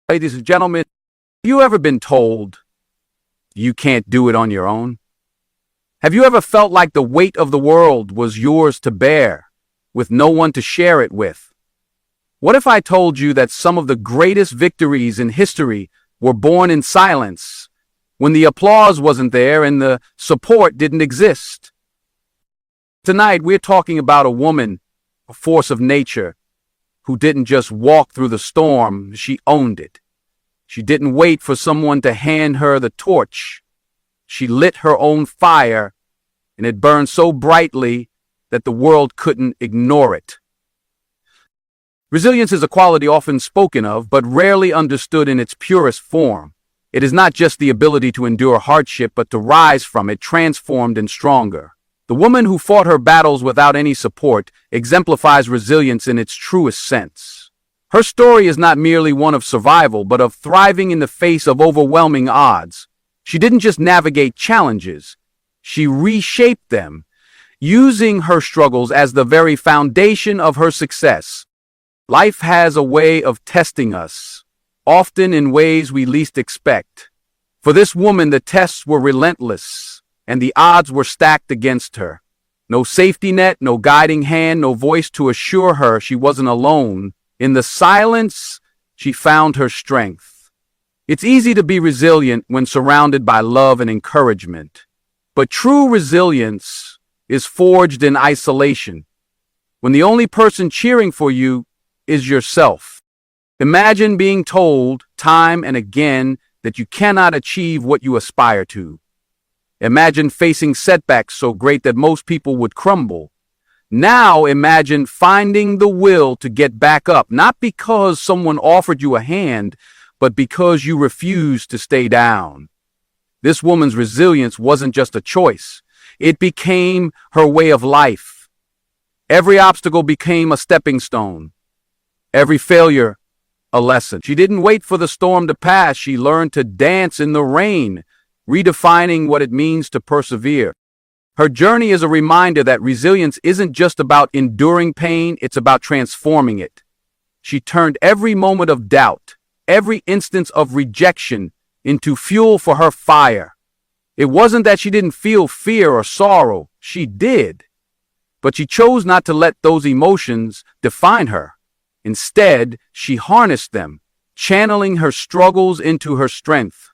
Ladies and gentlemen, have you ever been told you can't do it on your own? Have you ever felt like the weight of the world was yours to bear, with no one to share it with? What if I told you that some of the greatest victories in history were born in silence, when the applause wasn't there and the support didn't exist? Tonight, we're talking about a woman, a force of nature, who didn't just walk through the storm, she owned it. She didn't wait for someone to hand her the torch. She lit her own fire, and it burned so brightly that the world couldn't ignore it. Resilience is a quality often spoken of, but rarely understood in its purest form. It is not just the ability to endure hardship, but to rise from it transformed and stronger. The woman who fought her battles without any support exemplifies resilience in its truest sense. Her story is not merely one of survival, but of thriving in the face of overwhelming odds. She didn't just navigate challenges, she reshaped them, using her struggles as the very foundation of her success. Life has a way of testing us, often in ways we least expect. For this woman, the tests were relentless, and the odds were stacked against her. No safety net, no guiding hand, no voice to assure her she wasn't alone. In the silence, she found her strength. It's easy to be resilient when surrounded by love and encouragement. But true resilience is forged in isolation, when the only person cheering for you is yourself. Imagine being told time and again that you cannot achieve what you aspire to. Imagine facing setbacks so great that most people would crumble. Now imagine finding the will to get back up, not because someone offered you a hand, but because you refused to stay down. This woman's resilience wasn't just a choice. It became her way of life. Every obstacle became a stepping stone. Every failure, a lesson. She didn't wait for the storm to pass. She learned to dance in the rain, redefining what it means to persevere. Her journey is a reminder that resilience isn't just about enduring pain, it's about transforming it. She turned every moment of doubt, every instance of rejection, into fuel for her fire. It wasn't that she didn't feel fear or sorrow, she did. But she chose not to let those emotions define her. Instead, she harnessed them, channeling her struggles into her strength.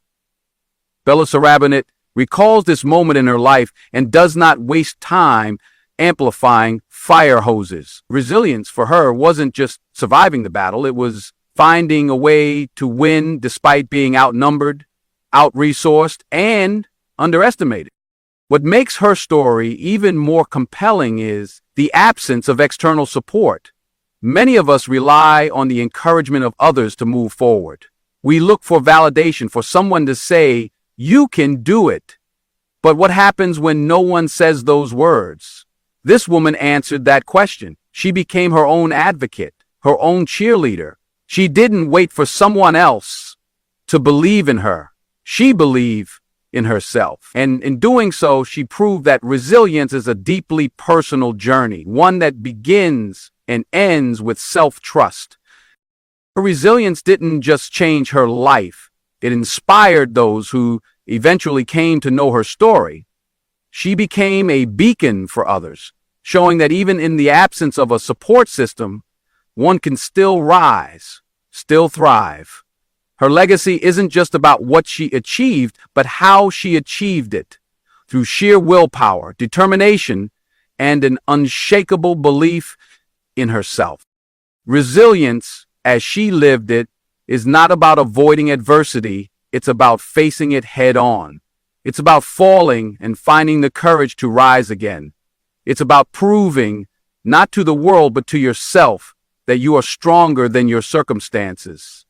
Bella Sarabinet recalls this moment in her life and does not waste time amplifying fire hoses. Resilience for her wasn't just surviving the battle, it was finding a way to win despite being outnumbered, out-resourced, and underestimated. What makes her story even more compelling is the absence of external support. Many of us rely on the encouragement of others to move forward. We look for validation, for someone to say, "You can do it." But what happens when no one says those words? This woman answered that question. She became her own advocate, her own cheerleader. She didn't wait for someone else to believe in her. She believed in herself. And in doing so, she proved that resilience is a deeply personal journey, one that begins and ends with self-trust. Her resilience didn't just change her life. It inspired those who eventually came to know her story. She became a beacon for others, showing that even in the absence of a support system, one can still rise, still thrive. Her legacy isn't just about what she achieved, but how she achieved it, through sheer willpower, determination, and an unshakable belief in herself. Resilience, as she lived it, is not about avoiding adversity, it's about facing it head on. It's about falling and finding the courage to rise again. It's about proving, not to the world but to yourself, that you are stronger than your circumstances.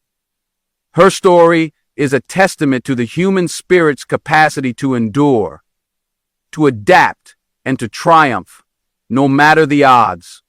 Her story is a testament to the human spirit's capacity to endure, to adapt, and to triumph, no matter the odds.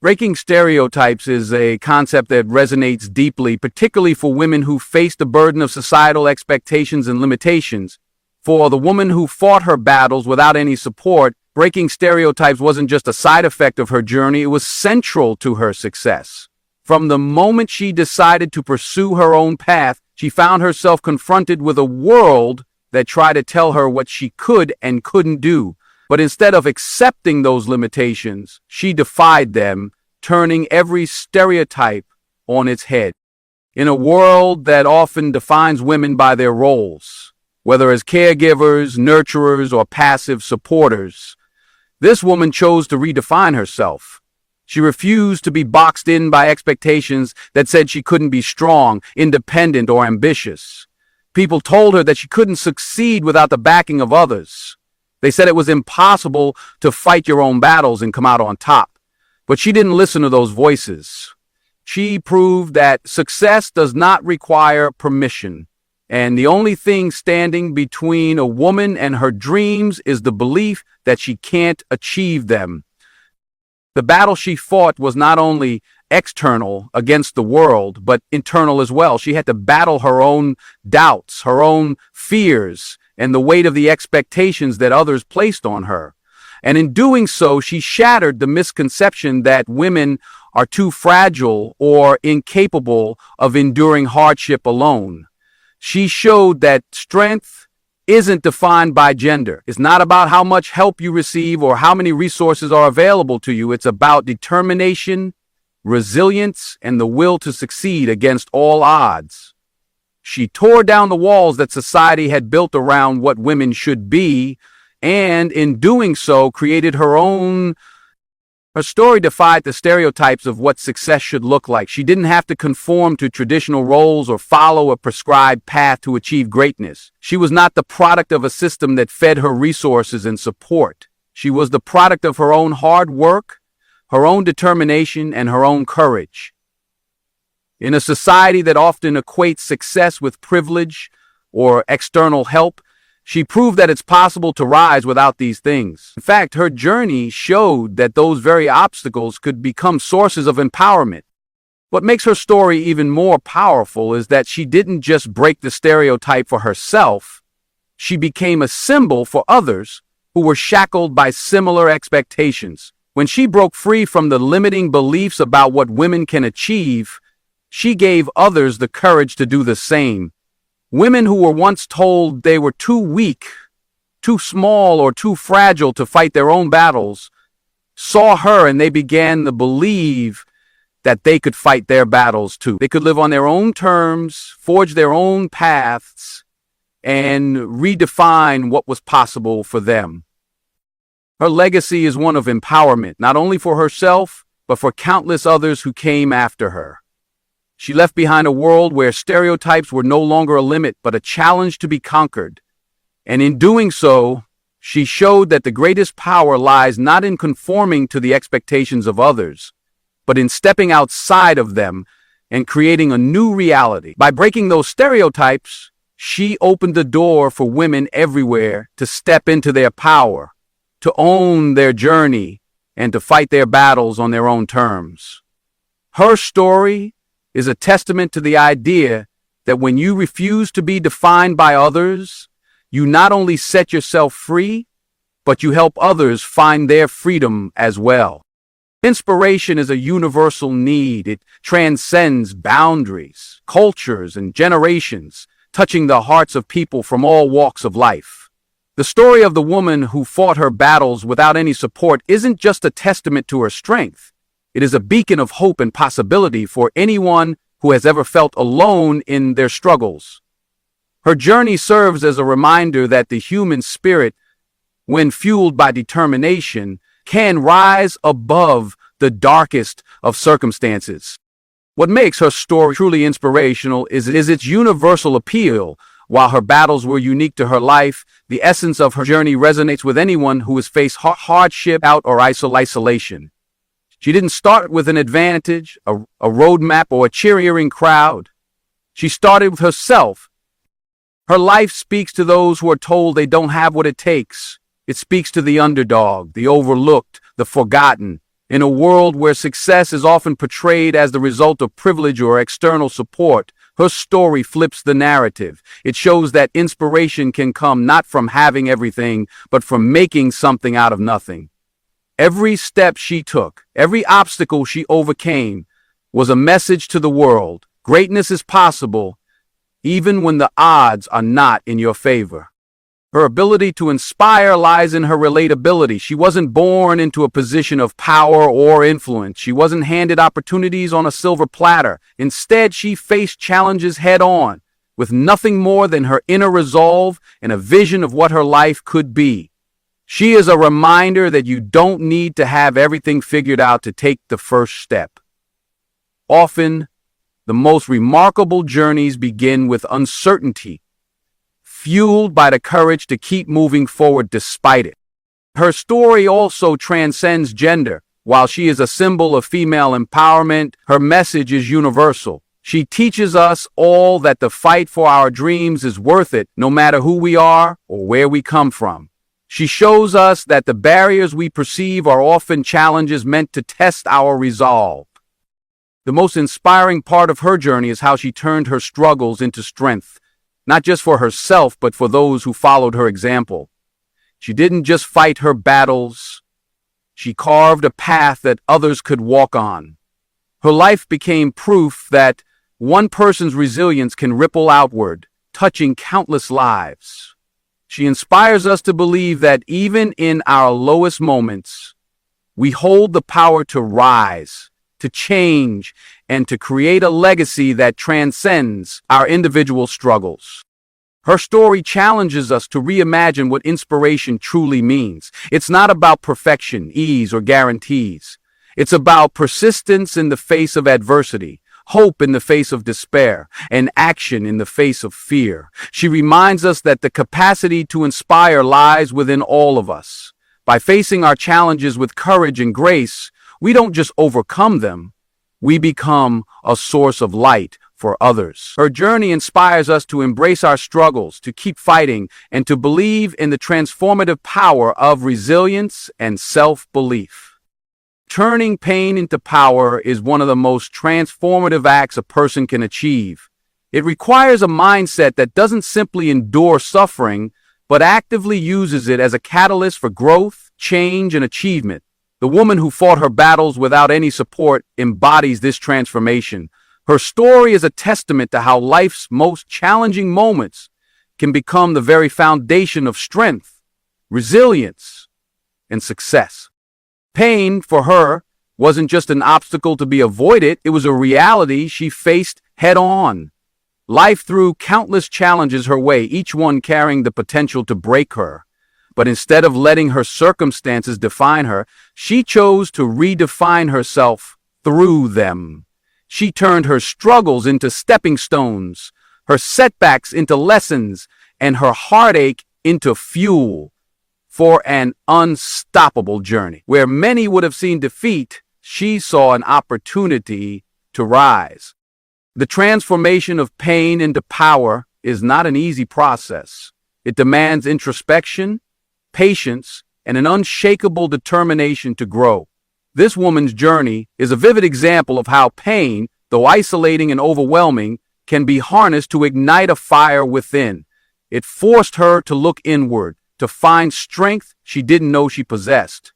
Breaking stereotypes is a concept that resonates deeply, particularly for women who face the burden of societal expectations and limitations. For the woman who fought her battles without any support, breaking stereotypes wasn't just a side effect of her journey, it was central to her success. From the moment she decided to pursue her own path, she found herself confronted with a world that tried to tell her what she could and couldn't do. But instead of accepting those limitations, she defied them, turning every stereotype on its head. In a world that often defines women by their roles, whether as caregivers, nurturers, or passive supporters, this woman chose to redefine herself. She refused to be boxed in by expectations that said she couldn't be strong, independent, or ambitious. People told her that she couldn't succeed without the backing of others. They said it was impossible to fight your own battles and come out on top. But she didn't listen to those voices. She proved that success does not require permission, and the only thing standing between a woman and her dreams is the belief that she can't achieve them. The battle she fought was not only external against the world, but internal as well. She had to battle her own doubts, her own fears, and the weight of the expectations that others placed on her. And in doing so, she shattered the misconception that women are too fragile or incapable of enduring hardship alone. She showed that strength isn't defined by gender. It's not about how much help you receive or how many resources are available to you. It's about determination, resilience, and the will to succeed against all odds. She tore down the walls that society had built around what women should be, and in doing so, created her own. Her story defied the stereotypes of what success should look like. She didn't have to conform to traditional roles or follow a prescribed path to achieve greatness. She was not the product of a system that fed her resources and support. She was the product of her own hard work, her own determination, and her own courage. In a society that often equates success with privilege or external help, she proved that it's possible to rise without these things. In fact, her journey showed that those very obstacles could become sources of empowerment. What makes her story even more powerful is that she didn't just break the stereotype for herself, she became a symbol for others who were shackled by similar expectations. When she broke free from the limiting beliefs about what women can achieve, she gave others the courage to do the same. Women who were once told they were too weak, too small, or too fragile to fight their own battles, saw her and they began to believe that they could fight their battles too. They could live on their own terms, forge their own paths, and redefine what was possible for them. Her legacy is one of empowerment, not only for herself, but for countless others who came after her. She left behind a world where stereotypes were no longer a limit, but a challenge to be conquered. And in doing so, she showed that the greatest power lies not in conforming to the expectations of others, but in stepping outside of them and creating a new reality. By breaking those stereotypes, she opened the door for women everywhere to step into their power, to own their journey, and to fight their battles on their own terms. Her story is a testament to the idea that when you refuse to be defined by others, you not only set yourself free, but you help others find their freedom as well. Inspiration is a universal need. It transcends boundaries, cultures, and generations, touching the hearts of people from all walks of life. The story of the woman who fought her battles without any support isn't just a testament to her strength. It is a beacon of hope and possibility for anyone who has ever felt alone in their struggles. Her journey serves as a reminder that the human spirit, when fueled by determination, can rise above the darkest of circumstances. What makes her story truly inspirational is its universal appeal. While her battles were unique to her life, the essence of her journey resonates with anyone who has faced hardship, doubt, or isolation. She didn't start with an advantage, a roadmap, or a cheering crowd. She started with herself. Her life speaks to those who are told they don't have what it takes. It speaks to the underdog, the overlooked, the forgotten. In a world where success is often portrayed as the result of privilege or external support, her story flips the narrative. It shows that inspiration can come not from having everything, but from making something out of nothing. Every step she took, every obstacle she overcame, was a message to the world. Greatness is possible, even when the odds are not in your favor. Her ability to inspire lies in her relatability. She wasn't born into a position of power or influence. She wasn't handed opportunities on a silver platter. Instead, she faced challenges head on, with nothing more than her inner resolve and a vision of what her life could be. She is a reminder that you don't need to have everything figured out to take the first step. Often, the most remarkable journeys begin with uncertainty, fueled by the courage to keep moving forward despite it. Her story also transcends gender. While she is a symbol of female empowerment, her message is universal. She teaches us all that the fight for our dreams is worth it, no matter who we are or where we come from. She shows us that the barriers we perceive are often challenges meant to test our resolve. The most inspiring part of her journey is how she turned her struggles into strength, not just for herself, but for those who followed her example. She didn't just fight her battles. She carved a path that others could walk on. Her life became proof that one person's resilience can ripple outward, touching countless lives. She inspires us to believe that even in our lowest moments, we hold the power to rise, to change, and to create a legacy that transcends our individual struggles. Her story challenges us to reimagine what inspiration truly means. It's not about perfection, ease, or guarantees. It's about persistence in the face of adversity, hope in the face of despair, and action in the face of fear. She reminds us that the capacity to inspire lies within all of us. By facing our challenges with courage and grace, we don't just overcome them, we become a source of light for others. Her journey inspires us to embrace our struggles, to keep fighting, and to believe in the transformative power of resilience and self-belief. Turning pain into power is one of the most transformative acts a person can achieve. It requires a mindset that doesn't simply endure suffering, but actively uses it as a catalyst for growth, change, and achievement. The woman who fought her battles without any support embodies this transformation. Her story is a testament to how life's most challenging moments can become the very foundation of strength, resilience, and success. Pain, for her, wasn't just an obstacle to be avoided, it was a reality she faced head-on. Life threw countless challenges her way, each one carrying the potential to break her. But instead of letting her circumstances define her, she chose to redefine herself through them. She turned her struggles into stepping stones, her setbacks into lessons, and her heartache into fuel for an unstoppable journey. Where many would have seen defeat, she saw an opportunity to rise. The transformation of pain into power is not an easy process. It demands introspection, patience, and an unshakable determination to grow. This woman's journey is a vivid example of how pain, though isolating and overwhelming, can be harnessed to ignite a fire within. It forced her to look inward, to find strength she didn't know she possessed.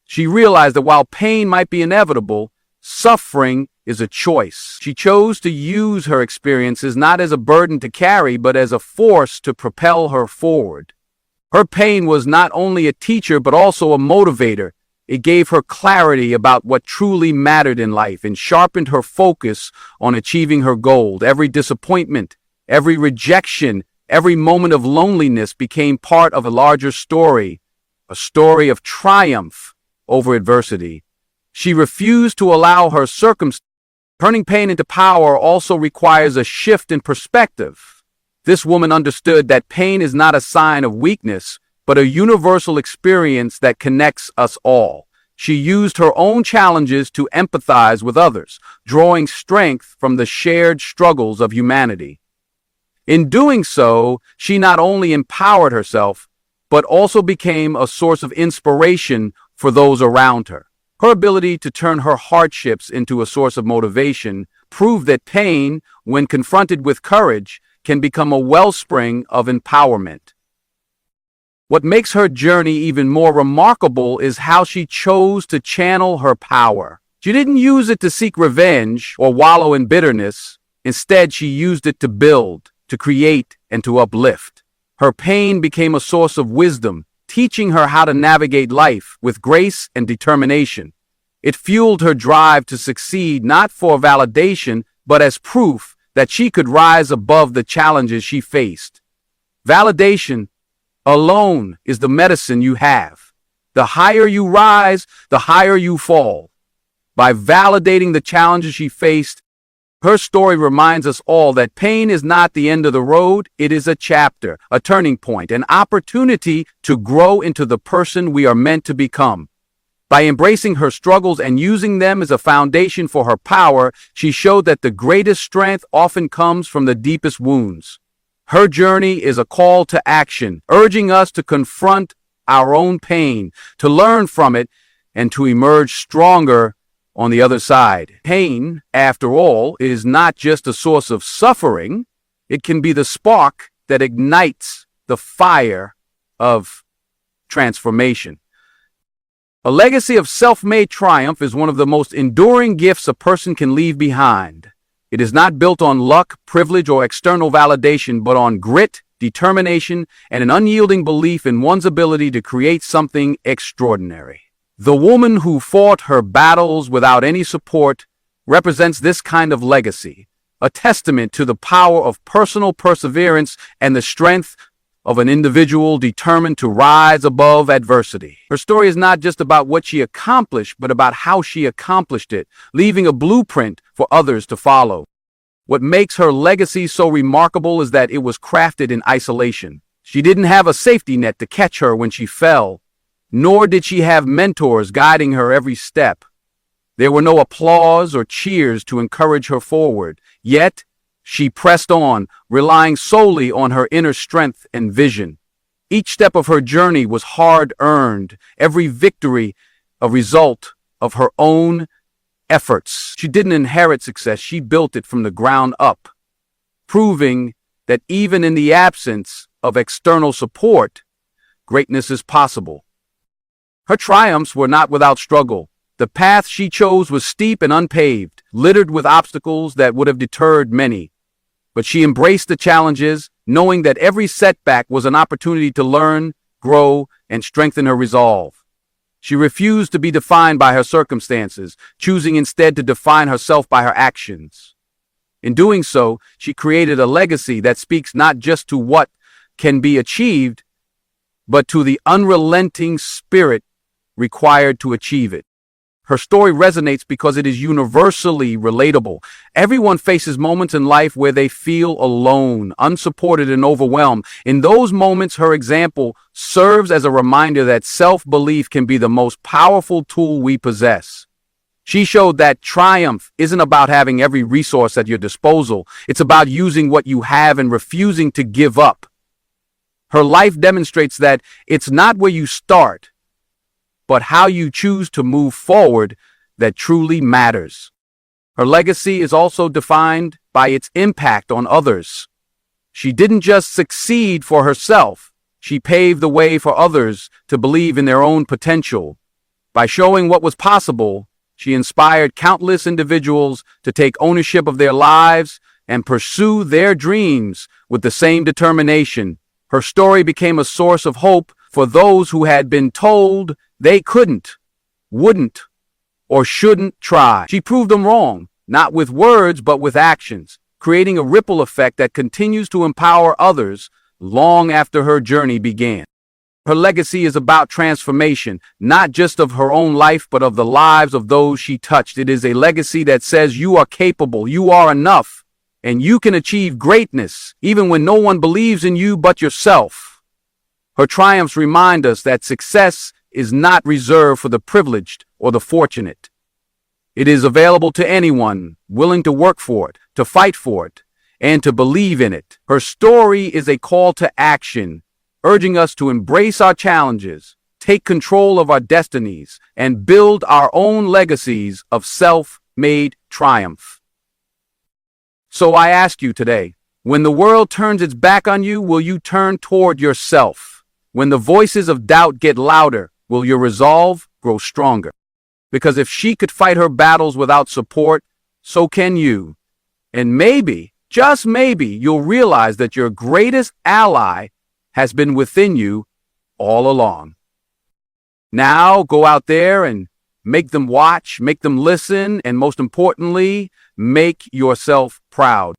She realized that while pain might be inevitable, suffering is a choice. She chose to use her experiences not as a burden to carry, but as a force to propel her forward. Her pain was not only a teacher, but also a motivator. It gave her clarity about what truly mattered in life and sharpened her focus on achieving her goal. Every disappointment, every rejection, every moment of loneliness became part of a larger story, a story of triumph over adversity. She refused to allow her circumstances. Turning pain into power also requires a shift in perspective. This woman understood that pain is not a sign of weakness, but a universal experience that connects us all. She used her own challenges to empathize with others, drawing strength from the shared struggles of humanity. In doing so, she not only empowered herself, but also became a source of inspiration for those around her. Her ability to turn her hardships into a source of motivation proved that pain, when confronted with courage, can become a wellspring of empowerment. What makes her journey even more remarkable is how she chose to channel her power. She didn't use it to seek revenge or wallow in bitterness. Instead, she used it to build, to create, and to uplift. Her pain became a source of wisdom, teaching her how to navigate life with grace and determination. It fueled her drive to succeed not for validation, but as proof that she could rise above the challenges she faced. Validation alone is the medicine you have. The higher you rise, the higher you fall. By validating the challenges she faced, her story reminds us all that pain is not the end of the road. It is a chapter, a turning point, an opportunity to grow into the person we are meant to become. By embracing her struggles and using them as a foundation for her power, she showed that the greatest strength often comes from the deepest wounds. Her journey is a call to action, urging us to confront our own pain, to learn from it, and to emerge stronger on the other side. Pain, after all, is not just a source of suffering. It can be the spark that ignites the fire of transformation. A legacy of self-made triumph is one of the most enduring gifts a person can leave behind. It is not built on luck, privilege, or external validation, but on grit, determination, and an unyielding belief in one's ability to create something extraordinary. The woman who fought her battles without any support represents this kind of legacy, a testament to the power of personal perseverance and the strength of an individual determined to rise above adversity. Her story is not just about what she accomplished, but about how she accomplished it, leaving a blueprint for others to follow. What makes her legacy so remarkable is that it was crafted in isolation. She didn't have a safety net to catch her when she fell, nor did she have mentors guiding her every step. There were no applause or cheers to encourage her forward. Yet, she pressed on, relying solely on her inner strength and vision. Each step of her journey was hard-earned, every victory a result of her own efforts. She didn't inherit success, she built it from the ground up, proving that even in the absence of external support, greatness is possible. Her triumphs were not without struggle. The path she chose was steep and unpaved, littered with obstacles that would have deterred many. But she embraced the challenges, knowing that every setback was an opportunity to learn, grow, and strengthen her resolve. She refused to be defined by her circumstances, choosing instead to define herself by her actions. In doing so, she created a legacy that speaks not just to what can be achieved, but to the unrelenting spirit required to achieve it. Her story resonates because it is universally relatable. Everyone faces moments in life where they feel alone, unsupported, and overwhelmed. In those moments, her example serves as a reminder that self-belief can be the most powerful tool we possess. She showed that triumph isn't about having every resource at your disposal. It's about using what you have and refusing to give up. Her life demonstrates that it's not where you start, but how you choose to move forward that truly matters. Her legacy is also defined by its impact on others. She didn't just succeed for herself, she paved the way for others to believe in their own potential. By showing what was possible, she inspired countless individuals to take ownership of their lives and pursue their dreams with the same determination. Her story became a source of hope for those who had been told they couldn't, wouldn't, or shouldn't try. She proved them wrong, not with words, but with actions, creating a ripple effect that continues to empower others long after her journey began. Her legacy is about transformation, not just of her own life, but of the lives of those she touched. It is a legacy that says you are capable, you are enough, and you can achieve greatness, even when no one believes in you but yourself. Her triumphs remind us that success is not reserved for the privileged or the fortunate. It is available to anyone willing to work for it, to fight for it, and to believe in it. Her story is a call to action, urging us to embrace our challenges, take control of our destinies, and build our own legacies of self-made triumph. So I ask you today, when the world turns its back on you, will you turn toward yourself? When the voices of doubt get louder, will your resolve grow stronger? Because if she could fight her battles without support, so can you. And maybe, just maybe, you'll realize that your greatest ally has been within you all along. Now go out there and make them watch, make them listen, and most importantly, make yourself proud.